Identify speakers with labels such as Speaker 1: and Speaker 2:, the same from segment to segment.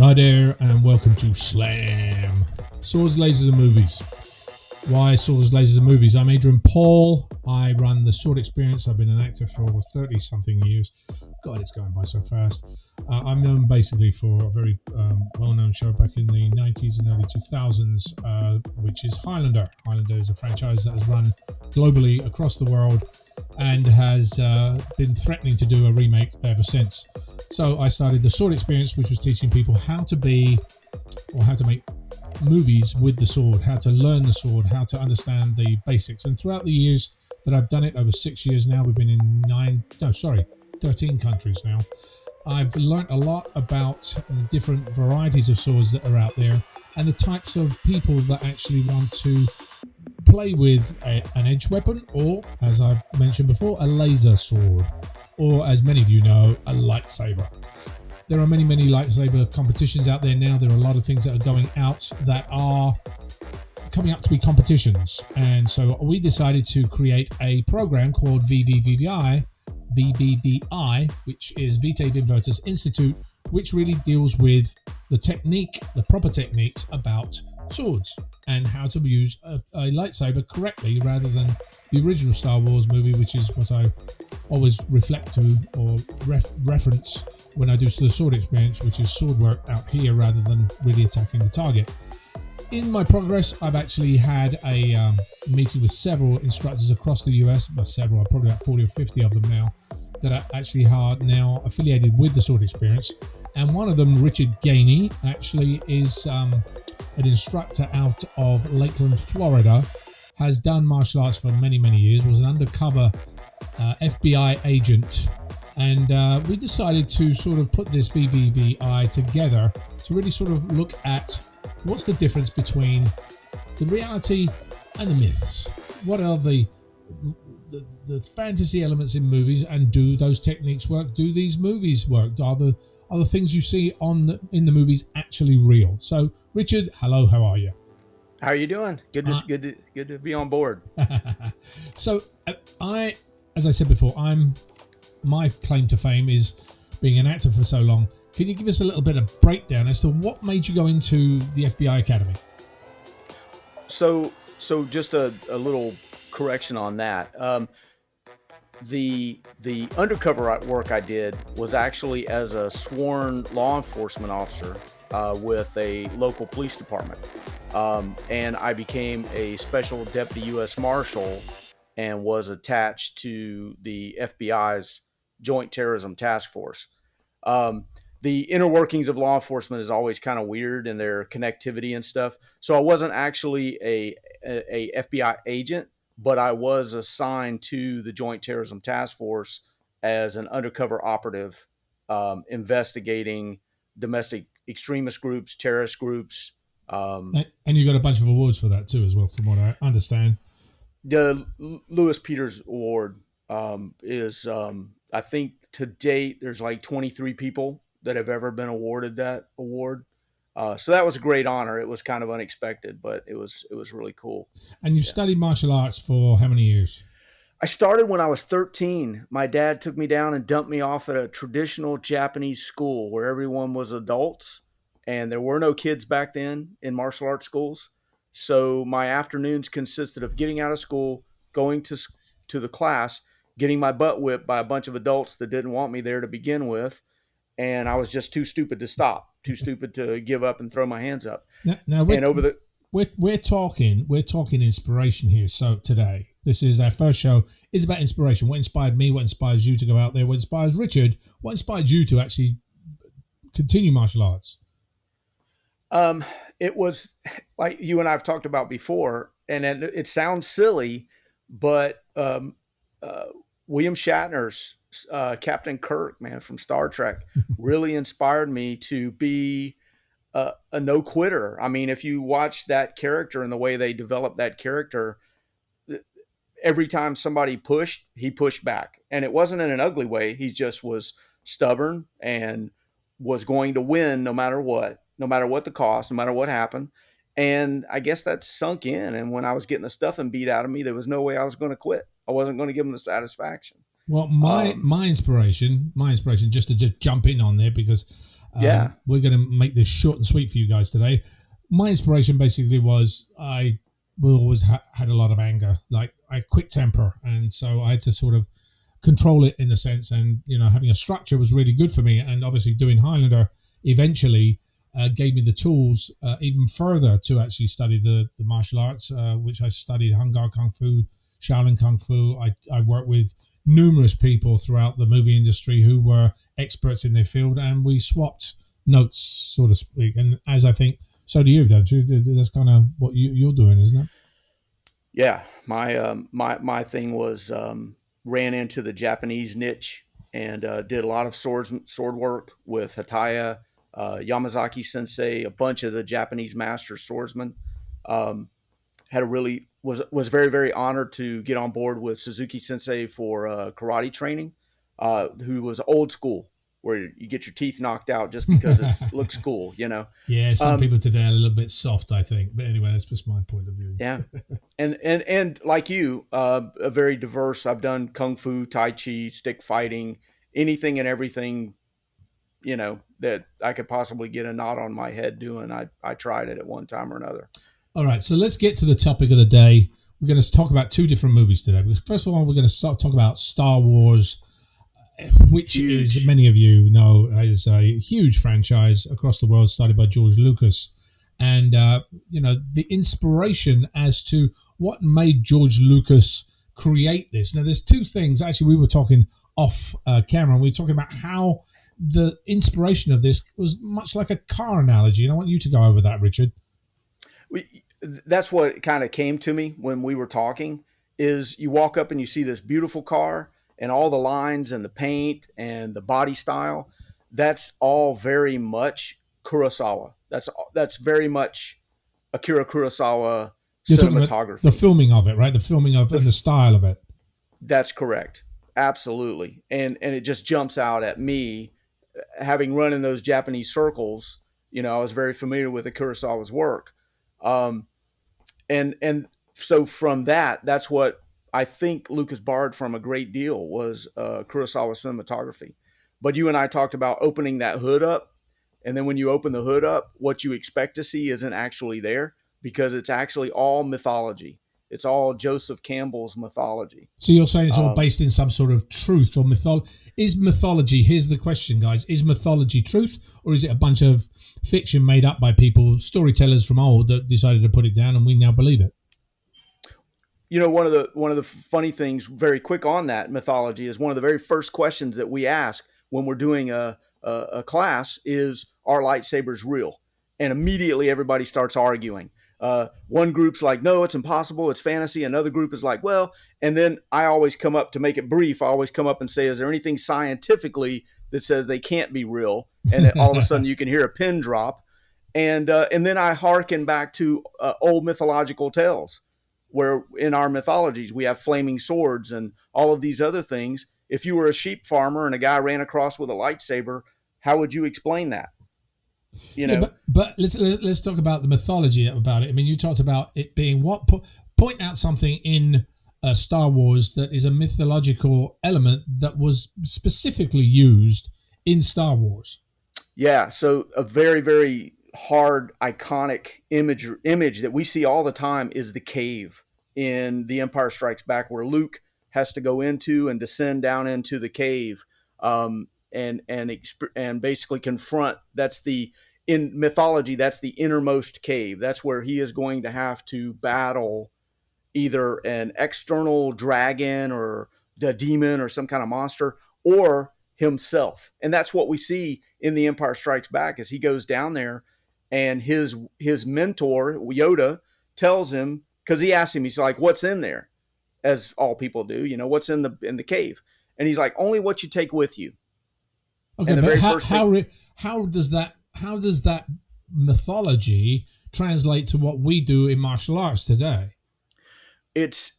Speaker 1: Hi there, and welcome to Slam Swords, Lasers, and Movies. Why Swords, Lasers, and Movies? I'm Adrian Paul. I run the Sword Experience. I've been an actor for 30-something years. God, it's going by so fast. I'm known basically for a very well-known show back in the 90s and early 2000s, which is Highlander. Highlander is a franchise that has run globally across the world and has been threatening to do a remake ever since. So I started the Sword Experience, which was teaching people how to make movies with the sword, how to learn the sword, how to understand the basics. And throughout the years that I've done it, over 6 years now, we've been in 13 countries now. I've learnt a lot about the different varieties of swords that are out there and the types of people that actually want to play with an edge weapon, or, as I've mentioned before, a laser sword, or, as many of you know, a lightsaber. There are many lightsaber competitions out there now. There are a lot of things that are going out that are coming up to be competitions. And so we decided to create a program called VVVI, which is Vitae Inverters Institute, which really deals with the proper techniques about swords and how to use a lightsaber correctly rather than the original Star Wars movie, which is what I always reflect to or reference when I do the Sword Experience, which is sword work out here rather than really attacking the target. In my progress, I've actually had a meeting with several instructors across the US, probably about 40 or 50 of them now, that are actually now affiliated with the Sword Experience. And one of them, Richard Gainey, actually is an instructor out of Lakeland, Florida, has done martial arts for many years, was an undercover FBI agent, and we decided to sort of put this VVVI together to really sort of look at what's the difference between the reality and the myths. What are the fantasy elements in movies, and do those techniques work? Do these movies work? Are the things you see in the movies actually real? So, Richard, hello, how are you?
Speaker 2: How are you doing? Good to be on board.
Speaker 1: So, as I said before, my claim to fame is being an actor for so long. Can you give us a little bit of breakdown as to what made you go into the FBI Academy?
Speaker 2: So just a little correction on that. The undercover work I did was actually as a sworn law enforcement officer with a local police department, and I became a special deputy U.S. Marshal and was attached to the FBI's Joint Terrorism Task Force. The inner workings of law enforcement is always kind of weird in their connectivity and stuff. So I wasn't actually a FBI agent, but I was assigned to the Joint Terrorism Task Force as an undercover operative, investigating domestic extremist groups, terrorist groups.
Speaker 1: And you got a bunch of awards for that too, as well, from what I understand.
Speaker 2: The Lewis Peters Award is, I think to date, there's like 23 people that have ever been awarded that award. So that was a great honor. It was kind of unexpected, but it was really cool.
Speaker 1: And you studied martial arts for how many years?
Speaker 2: I started when I was 13. My dad took me down and dumped me off at a traditional Japanese school where everyone was adults, and there were no kids back then in martial arts schools. So my afternoons consisted of getting out of school, going to the class, getting my butt whipped by a bunch of adults that didn't want me there to begin with, and I was just too stupid to stop, too stupid to give up and throw my hands up.
Speaker 1: Now we're talking inspiration here. So today, this is our first show. It's about inspiration. What inspired me? What inspires you to go out there? What inspires Richard? What inspired you to actually continue martial arts?
Speaker 2: It was like you and I have talked about before, and it sounds silly, but William Shatner's Captain Kirk, man, from Star Trek, really inspired me to be a no quitter. I mean, if you watch that character and the way they developed that character, every time somebody pushed, he pushed back, and it wasn't in an ugly way. He just was stubborn and was going to win no matter what the cost, no matter what happened. And I guess that sunk in. And when I was getting the stuffing beat out of me, there was no way I was going to quit. I wasn't going to give them the satisfaction.
Speaker 1: Well, my
Speaker 2: Um,
Speaker 1: my inspiration, just jump in on there because
Speaker 2: yeah,
Speaker 1: we're going to make this short and sweet for you guys today. My inspiration basically was I always had a lot of anger, like I quick temper, and so I had to sort of control it in a sense. And having a structure was really good for me. And obviously, doing Highlander eventually gave me the tools even further to actually study the martial arts, which I studied Hung Gar Kung Fu, Shaolin Kung Fu. I worked with numerous people throughout the movie industry who were experts in their field, and we swapped notes, so to speak. And as I think, so do you, don't you? That's kind of what you're doing, isn't it?
Speaker 2: yeah. My thing was ran into the Japanese niche and did a lot of sword work with Hataya, Yamazaki Sensei, a bunch of the Japanese master swordsmen. Um, had a really was very very honored to get on board with Suzuki Sensei for karate training, who was old school, where you get your teeth knocked out just because it looks cool, you know.
Speaker 1: Yeah, some
Speaker 2: Um,
Speaker 1: people today are a little bit soft, I think. But anyway, that's just my point of view.
Speaker 2: yeah, and like you, a very diverse. I've done kung fu, tai chi, stick fighting, anything and everything, that I could possibly get a knot on my head doing. I tried it at one time or another.
Speaker 1: All right, so let's get to the topic of the day. We're going to talk about two different movies today. First of all, we're going to start talk about Star Wars, which is,
Speaker 2: Huge.
Speaker 1: many of you know, is a huge franchise across the world, started by George Lucas. And, the inspiration as to what made George Lucas create this. Now, there's two things. Actually, we were talking off camera. We were talking about how the inspiration of this was much like a car analogy. And I want you to go over that, Richard.
Speaker 2: That's what kind of came to me when we were talking is you walk up and you see this beautiful car and all the lines and the paint and the body style. That's all very much Kurosawa. That's very much Akira Kurosawa
Speaker 1: You're talking about the
Speaker 2: cinematography.
Speaker 1: filming of it, right? The filming of and
Speaker 2: The,
Speaker 1: the style of it.
Speaker 2: that's correct. Absolutely. And it just jumps out at me having run in those Japanese circles. I was very familiar with the Kurosawa's work. Um, and so from that's what I think Lucas borrowed from a great deal was Kurosawa cinematography. But you and I talked about opening that hood up, and then when you open the hood up, what you expect to see isn't actually there because it's actually all mythology. It's all Joseph Campbell's mythology.
Speaker 1: So you're saying it's all
Speaker 2: Um,
Speaker 1: based in some sort of truth or mythology? Is mythology? Here's the question, guys: is mythology truth, or is it a bunch of fiction made up by people, storytellers from old, that decided to put it down, and we now believe it?
Speaker 2: one of the funny things, very quick on that mythology, is one of the very first questions that we ask when we're doing a class is, "Are lightsabers real?" And immediately everybody starts arguing. One group's like, "No, it's impossible. It's fantasy." Another group is like, "Well," and then I always come up to make it brief. I always come up and say, "Is there anything scientifically that says they can't be real?" And then all of a sudden you can hear a pin drop, and then I hearken back to old mythological tales, where in our mythologies we have flaming swords and all of these other things. If you were a sheep farmer and a guy ran across with a lightsaber, how would you explain that? You
Speaker 1: Yeah,
Speaker 2: know,
Speaker 1: but let's talk about the mythology about it. I mean, you talked about it being what point out something in Star Wars that is a mythological element that was specifically used in Star Wars.
Speaker 2: yeah. So a very very hard iconic image that we see all the time is the cave in The Empire Strikes Back, where Luke has to go into and descend down into the cave, and basically confront. That's the in mythology. That's the innermost cave. That's where he is going to have to battle either an external dragon or a demon or some kind of monster, or himself. And that's what we see in The Empire Strikes Back as he goes down there, and his mentor Yoda tells him, because he asks him, he's like, "What's in there?" As all people do, what's in the cave, and he's like, "Only what you take with you."
Speaker 1: Okay,
Speaker 2: And the
Speaker 1: but
Speaker 2: very first thing,
Speaker 1: how does that mythology translate to what we do in martial arts today?
Speaker 2: it's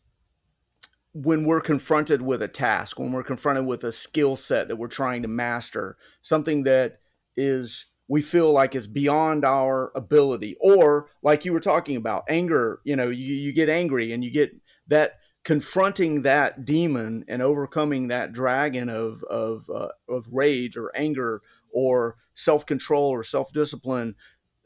Speaker 2: when we're confronted with a task, when we're confronted with a skill set that we're trying to master, something that is we feel like is beyond our ability, or like you were talking about, anger. You get angry and you get that. confronting that demon and overcoming that dragon of rage or anger or self control or self discipline.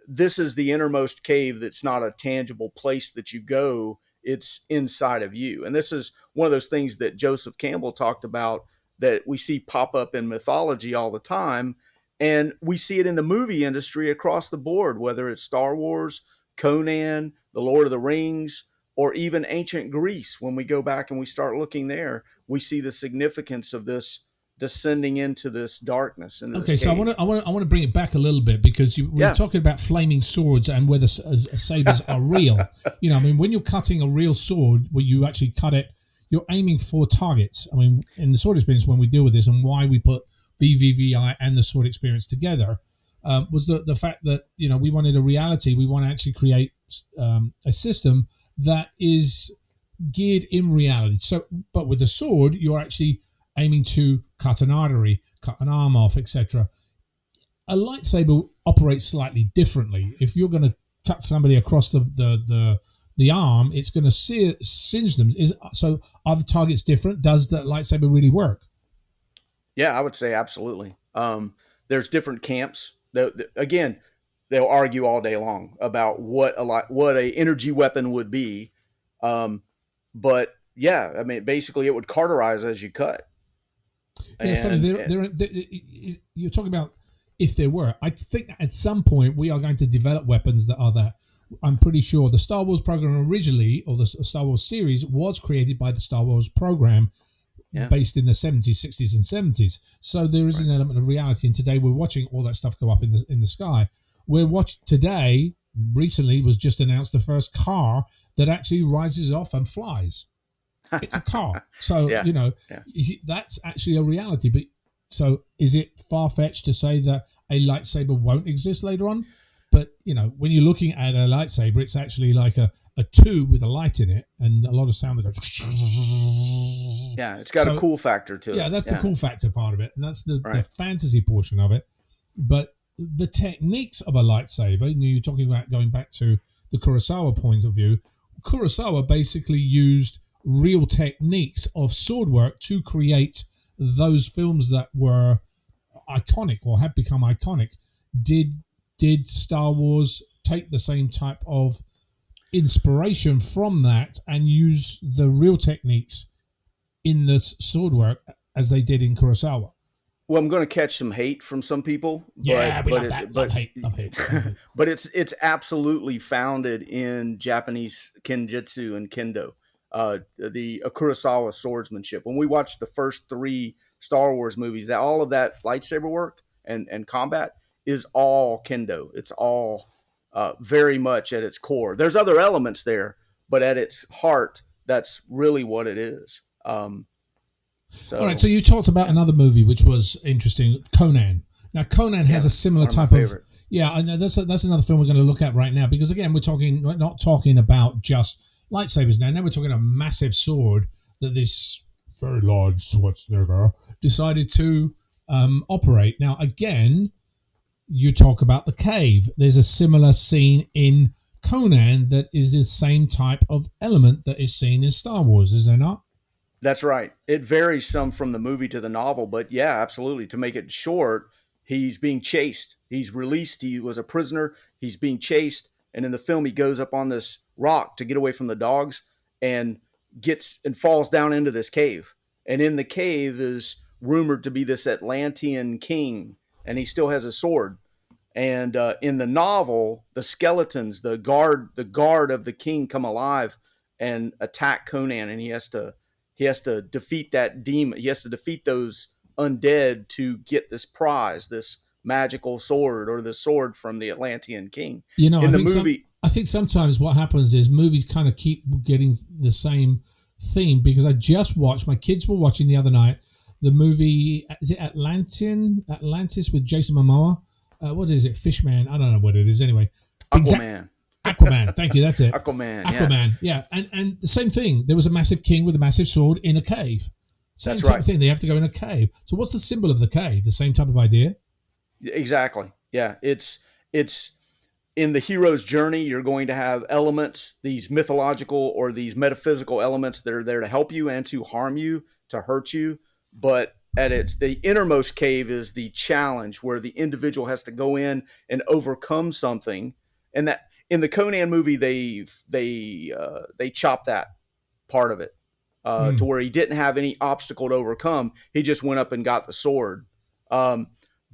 Speaker 2: This is the innermost cave that's not a tangible place that you go. It's inside of you. And this is one of those things that Joseph Campbell talked about that we see pop up in mythology all the time. And we see it in the movie industry across the board, whether it's Star Wars, Conan, The Lord of the Rings, or even ancient Greece. When we go back and we start looking there, we see the significance of this descending into this darkness.
Speaker 1: Okay, so I want to bring it back a little bit, because we were talking about flaming swords and whether sabers are real. You know, I mean, when you're cutting a real sword, where you actually cut it, you're aiming for targets. I mean, in the sword experience, when we deal with this, and why we put BVVI and the sword experience together, was the fact that, you know, we wanted a reality. We want to actually create a system that is geared in reality. So, but with the sword, you're actually aiming to cut an artery, cut an arm off, etc. A lightsaber operates slightly differently. If you're going to cut somebody across the arm, it's going to singe them. So are the targets different? Does the lightsaber really work?
Speaker 2: Yeah, I would say absolutely. There's different camps. Again, they'll argue all day long about what a energy weapon would be. But yeah, I mean, basically it would cauterize as you cut.
Speaker 1: Yeah, it's funny. You're talking about if there were. I think at some point we are going to develop weapons that are that. I'm pretty sure the Star Wars program originally, or the Star Wars series, was created by the Star Wars program, based in the 70s, 60s, and 70s. So there is an element of reality. And today we're watching all that stuff go up in the sky. We're watching today. Recently was just announced the first car that actually rises off and flies. It's a car. So, you know, that's actually a reality. But so is it far-fetched to say that a lightsaber won't exist later on? But, you know, when you're looking at a lightsaber, it's actually like a tube with a light in it and a lot of sound that goes.
Speaker 2: Yeah, it's got a cool factor to it.
Speaker 1: Yeah, that's the cool factor part of it. And that's the fantasy portion of it. But the techniques of a lightsaber, you're talking about going back to the Kurosawa point of view. Kurosawa basically used real techniques of sword work to create those films that were iconic or have become iconic. Did Star Wars take the same type of inspiration from that and use the real techniques in the sword work as they did in Kurosawa?
Speaker 2: Well, I'm going to catch some hate from some people.
Speaker 1: Yeah, we love that. Love hate.
Speaker 2: But it's absolutely founded in Japanese kenjutsu and kendo, the Kurosawa swordsmanship. When we watched the first 3 Star Wars movies, that all of that lightsaber work and combat is all kendo. It's all very much at its core. There's other elements there, but at its heart, that's really what it is. All right, so you talked about another movie which was interesting, Conan.
Speaker 1: Now, Conan has a similar type of... Yeah, I know that's another film we're going to look at right now, because, again, we're not talking about just lightsabers now. Now we're talking a massive sword that this very large Schwarzenegger decided to operate. Now, again, you talk about the cave. There's a similar scene in Conan that is the same type of element that is seen in Star Wars, is there not?
Speaker 2: That's right. It varies some from the movie to the novel, but yeah, absolutely. To make it short, he's being chased. He's released. He was a prisoner. He's being chased. And in the film, he goes up on this rock to get away from the dogs and falls down into this cave. And in the cave is rumored to be this Atlantean king, and he still has a sword. And in the novel, the skeletons, the guard of the king come alive and attack Conan, and he has to defeat that demon. He has to defeat those undead to get this prize, this magical sword, or the sword from the Atlantean king.
Speaker 1: You know, I think sometimes what happens is movies kind of keep getting the same theme, because I just watched, my kids were watching the other night, the movie, is it Atlantis with Jason Momoa? What is it? Fishman? I don't know what it is. Anyway. Aquaman. Thank you. That's it.
Speaker 2: Aquaman.
Speaker 1: Yeah. And the same thing. There was a massive king with a massive sword in a cave. Same type of thing. They have to go in a cave. So what's the symbol of the cave? The same type of idea?
Speaker 2: Exactly. Yeah. It's in the hero's journey, you're going to have elements, these mythological or these metaphysical elements that are there to help you and to harm you, to hurt you. But the innermost cave is the challenge where the individual has to go in and overcome something. And that in the Conan movie, they chopped that part of it to where he didn't have any obstacle to overcome. He just went up and got the sword.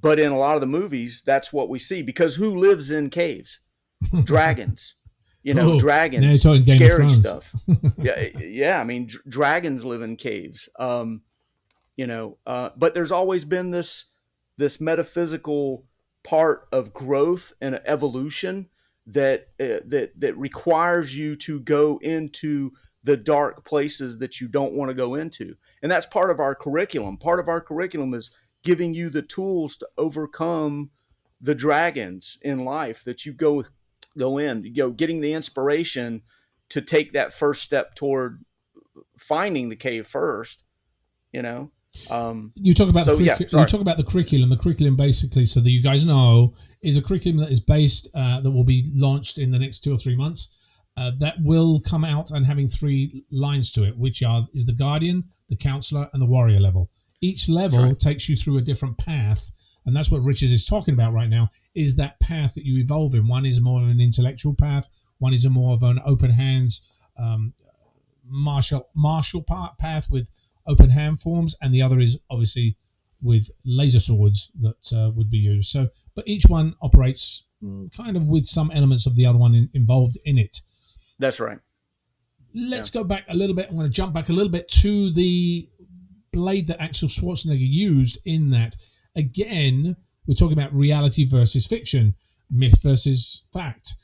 Speaker 2: But in a lot of the movies, that's what we see, because who lives in caves? Dragons. Dragons.
Speaker 1: Now you're talking Game of
Speaker 2: scary
Speaker 1: Thrones.
Speaker 2: Stuff. Yeah. I mean, dragons live in caves. But there's always been this metaphysical part of growth and evolution that requires you to go into the dark places that you don't want to go into, and that's part of our curriculum. Part of our curriculum is giving you the tools to overcome the dragons in life that you go in, getting the inspiration to take that first step toward finding the cave first. You talk about
Speaker 1: the curriculum. The curriculum, basically, so that you guys know, is a curriculum that is based that will be launched in the next 2 or 3 months. That will come out and having 3 lines to it, which is the Guardian, the Counselor, and the Warrior level. Each level takes you through a different path, and that's what Richard is talking about right now, is that path that you evolve in. One is more of an intellectual path, one is more of an open hands, martial path with open hand forms, and the other is obviously with laser swords that would be used. So, but each one operates kind of with some elements of the other one involved in it.
Speaker 2: That's right.
Speaker 1: Let's go back a little bit. I'm going to jump back a little bit to the blade that actual Schwarzenegger used in that. Again, we're talking about reality versus fiction, myth versus fact.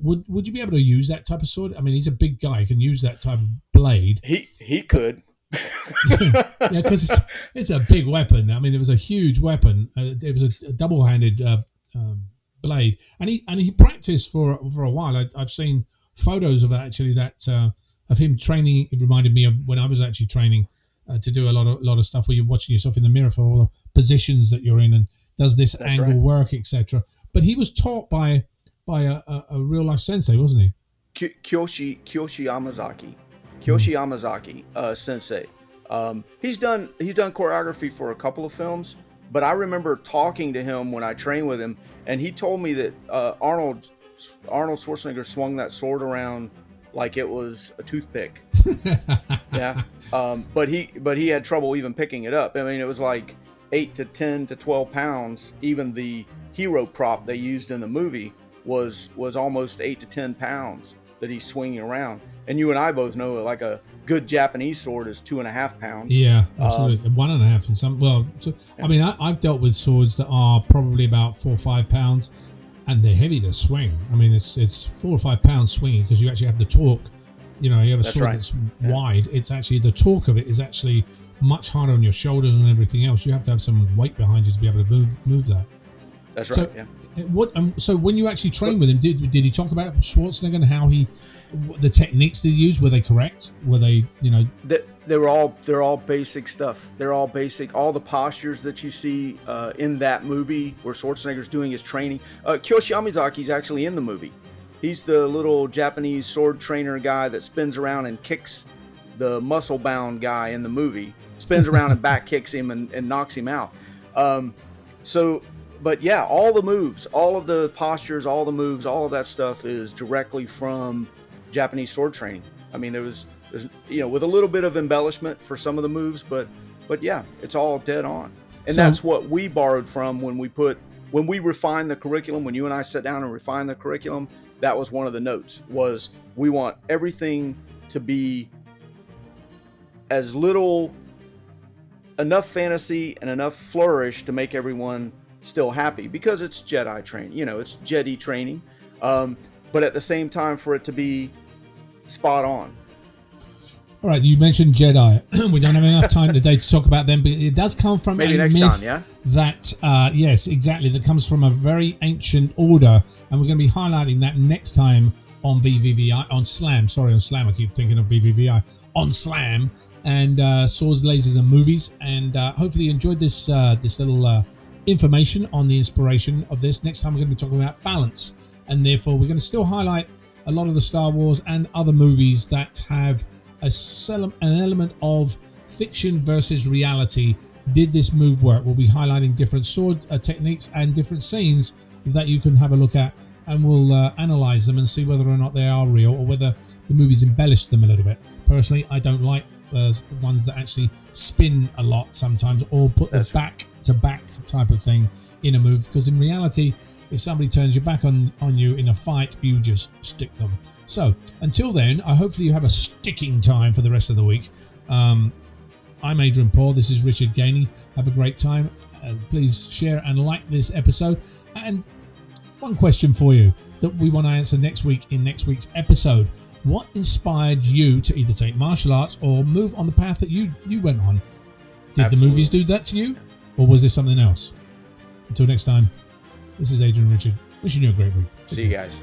Speaker 1: Would you be able to use that type of sword? I mean, he's a big guy. He can use that type of blade.
Speaker 2: He could.
Speaker 1: Yeah, because it's a big weapon. I mean, it was a huge weapon. It was a double-handed blade, and he practiced for a while. I've seen photos of of him training. It reminded me of when I was actually training to do a lot of stuff where you're watching yourself in the mirror for all the positions that you're in, and does this angle work, etc. But he was taught by a real life sensei, wasn't he?
Speaker 2: Kyoshi Yamazaki sensei. He's done choreography for a couple of films, but I remember talking to him when I trained with him, and he told me that Arnold Schwarzenegger swung that sword around like it was a toothpick. Yeah. But he had trouble even picking it up. I mean, it was like 8 to 10 to 12 pounds. Even the hero prop they used in the movie was almost 8 to 10 pounds that he's swinging around. And you and I both know, like, a good Japanese sword is 2.5 pounds.
Speaker 1: Yeah, absolutely. 1.5 in some. Well, I mean, I've dealt with swords that are probably about 4 or 5 pounds, and they're heavy to swing. I mean, it's 4 or 5 pounds swinging because you actually have the torque. You have a sword that's wide. It's actually, the torque of it is actually much harder on your shoulders and everything else. You have to have some weight behind you to be able to move that.
Speaker 2: That's right. Yeah.
Speaker 1: So when you actually trained with him, did he talk about Schwarzenegger and how the techniques they used? Were they correct? Were they,
Speaker 2: They're all basic stuff. They're all basic. All the postures that you see in that movie where Schwarzenegger's doing his training. Kyoshi Yamazaki's actually in the movie. He's the little Japanese sword trainer guy that spins around and kicks the muscle-bound guy in the movie. Spins around and back kicks him and knocks him out. But yeah, all the moves, all of the postures, all the moves, all of that stuff is directly from Japanese sword training. I mean, there's with a little bit of embellishment for some of the moves, but yeah, it's all dead on. And that's what we borrowed from when we refined the curriculum. When you and I sat down and refined the curriculum, that was one of the notes, was we want everything to be as little, enough fantasy and enough flourish to make everyone still happy, because it's Jedi training, it's Jedi training, but at the same time for it to be spot on.
Speaker 1: All right, you mentioned Jedi. We don't have enough time today to talk about them, but it does come from
Speaker 2: maybe
Speaker 1: a
Speaker 2: next
Speaker 1: myth
Speaker 2: time,
Speaker 1: that, yes, exactly, that comes from a very ancient order, and we're going to be highlighting that next time on VVVI, on Slam. Sorry, on Slam. I keep thinking of VVVI. On Slam, and Swords, Lasers, and Movies, and hopefully you enjoyed this little information on the inspiration of this. Next time we're going to be talking about balance, and therefore we're going to still highlight a lot of the Star Wars and other movies that have an element of fiction versus reality. Did this move work? We'll be highlighting different sword techniques and different scenes that you can have a look at, and we'll analyze them and see whether or not they are real or whether the movies embellished them a little bit. Personally, I don't like ones that actually spin a lot sometimes, or put the back-to-back type of thing in a move, because in reality, if somebody turns your back on you in a fight, you just stick them. So until then, hopefully you have a sticking time for the rest of the week. I'm Adrian Paul. This is Richard Gainey. Have a great time. Please share and like this episode. And one question for you that we want to answer next week in next week's episode. What inspired you to either take martial arts or move on the path that you went on? Did the movies do that to you, or was there something else? Until next time, this is Adrian and Richard, wishing you a great week.
Speaker 2: See you guys.